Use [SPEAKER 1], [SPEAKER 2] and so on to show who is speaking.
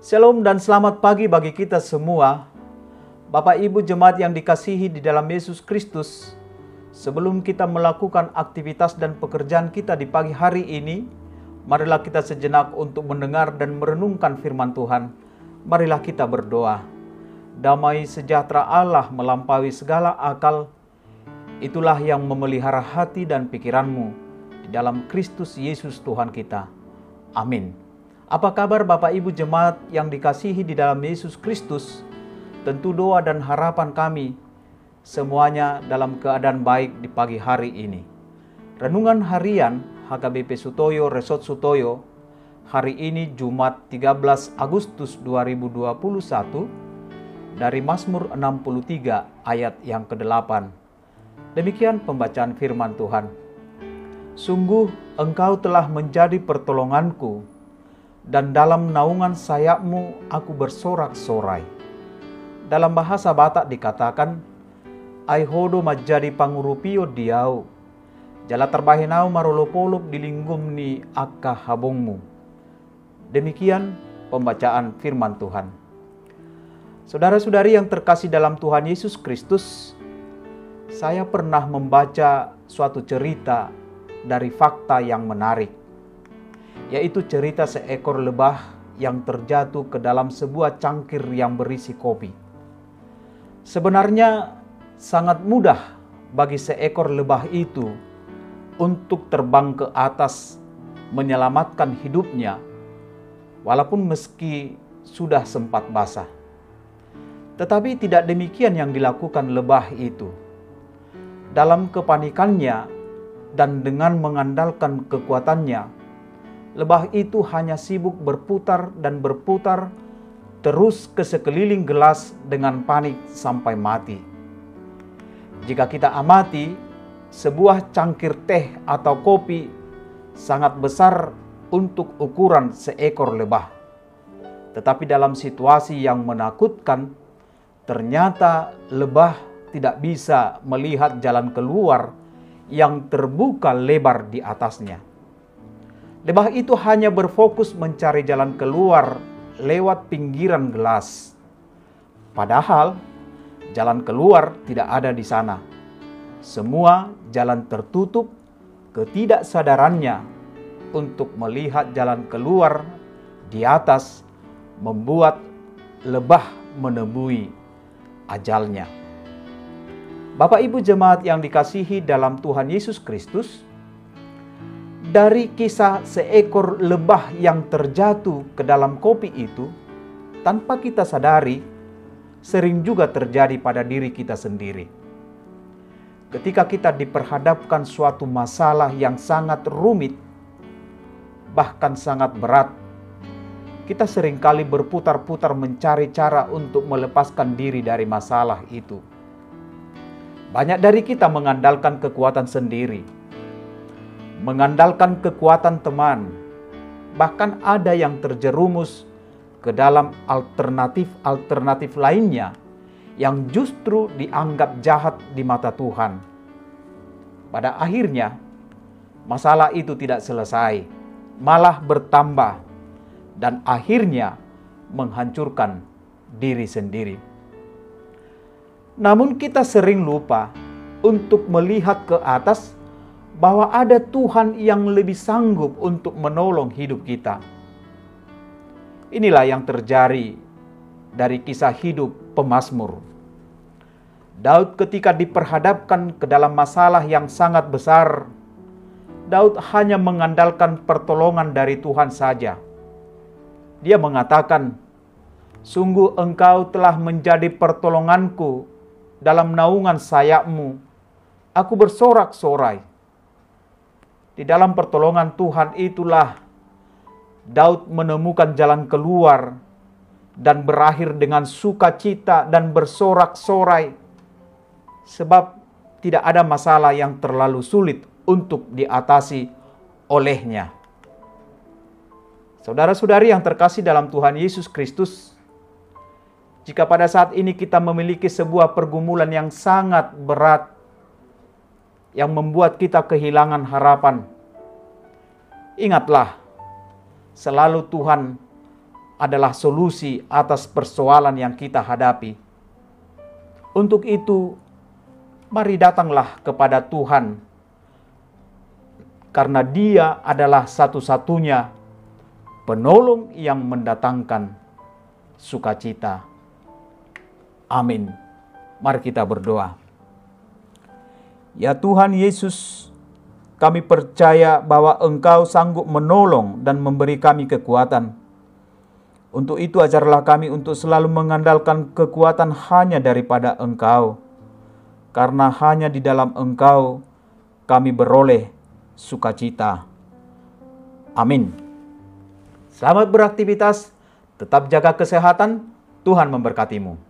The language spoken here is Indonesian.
[SPEAKER 1] Shalom dan selamat pagi bagi kita semua. Bapak Ibu jemaat yang dikasihi di dalam Yesus Kristus, sebelum kita melakukan aktivitas dan pekerjaan kita di pagi hari ini, marilah kita sejenak untuk mendengar dan merenungkan firman Tuhan. Marilah kita berdoa. Damai sejahtera Allah melampaui segala akal, itulah yang memelihara hati dan pikiranmu di dalam Kristus Yesus Tuhan kita. Amin. Apa kabar Bapak Ibu jemaat yang dikasihi di dalam Yesus Kristus? Tentu doa dan harapan kami semuanya dalam keadaan baik di pagi hari ini. Renungan harian HKBP Sutoyo Resort Sutoyo hari ini Jumat 13 Agustus 2021 dari Mazmur 63 ayat yang ke-8. Demikian pembacaan firman Tuhan. Sungguh Engkau telah menjadi pertolonganku, dan dalam naungan sayapmu aku bersorak-sorai. Dalam bahasa Batak dikatakan, Aihodo majadi pangurupio diau, jala terbahenau marolopolop dilinggumni akka habongmu. Demikian pembacaan firman Tuhan. Saudara-saudari yang terkasih dalam Tuhan Yesus Kristus, saya pernah membaca suatu cerita dari fakta yang menarik, yaitu cerita seekor lebah yang terjatuh ke dalam sebuah cangkir yang berisi kopi. Sebenarnya sangat mudah bagi seekor lebah itu untuk terbang ke atas menyelamatkan hidupnya, walaupun meski sudah sempat basah. Tetapi tidak demikian yang dilakukan lebah itu. Dalam kepanikannya dan dengan mengandalkan kekuatannya, lebah itu hanya sibuk berputar dan berputar terus ke sekeliling gelas dengan panik sampai mati. Jika kita amati, sebuah cangkir teh atau kopi sangat besar untuk ukuran seekor lebah. Tetapi dalam situasi yang menakutkan, ternyata lebah tidak bisa melihat jalan keluar yang terbuka lebar di atasnya. Lebah itu hanya berfokus mencari jalan keluar lewat pinggiran gelas. Padahal jalan keluar tidak ada di sana. Semua jalan tertutup. Ketidaksadarannya untuk melihat jalan keluar di atas membuat lebah menemui ajalnya. Bapak Ibu jemaat yang dikasihi dalam Tuhan Yesus Kristus, dari kisah seekor lebah yang terjatuh ke dalam kopi itu, tanpa kita sadari, sering juga terjadi pada diri kita sendiri. Ketika kita diperhadapkan suatu masalah yang sangat rumit, bahkan sangat berat, kita seringkali berputar-putar mencari cara untuk melepaskan diri dari masalah itu. Banyak dari kita mengandalkan kekuatan sendiri, mengandalkan kekuatan teman, bahkan ada yang terjerumus ke dalam alternatif lainnya yang justru dianggap jahat di mata Tuhan. Pada akhirnya, masalah itu tidak selesai, malah bertambah, dan akhirnya menghancurkan diri sendiri. Namun kita sering lupa untuk melihat ke atas bahwa ada Tuhan yang lebih sanggup untuk menolong hidup kita. Inilah yang terjadi dari kisah hidup pemazmur. Daud ketika diperhadapkan ke dalam masalah yang sangat besar, Daud hanya mengandalkan pertolongan dari Tuhan saja. Dia mengatakan, "Sungguh Engkau telah menjadi pertolonganku, dalam naungan sayapmu aku bersorak-sorai." Di dalam pertolongan Tuhan itulah Daud menemukan jalan keluar dan berakhir dengan sukacita dan bersorak-sorai, sebab tidak ada masalah yang terlalu sulit untuk diatasi olehnya. Saudara-saudari yang terkasih dalam Tuhan Yesus Kristus, jika pada saat ini kita memiliki sebuah pergumulan yang sangat berat, yang membuat kita kehilangan harapan, ingatlah, selalu Tuhan adalah solusi atas persoalan yang kita hadapi. Untuk itu, mari datanglah kepada Tuhan, karena Dia adalah satu-satunya penolong yang mendatangkan sukacita. Amin. Mari kita berdoa. Ya Tuhan Yesus, kami percaya bahwa Engkau sanggup menolong dan memberi kami kekuatan. Untuk itu ajarlah kami untuk selalu mengandalkan kekuatan hanya daripada Engkau. Karena hanya di dalam Engkau kami beroleh sukacita. Amin. Selamat beraktivitas, tetap jaga kesehatan, Tuhan memberkatimu.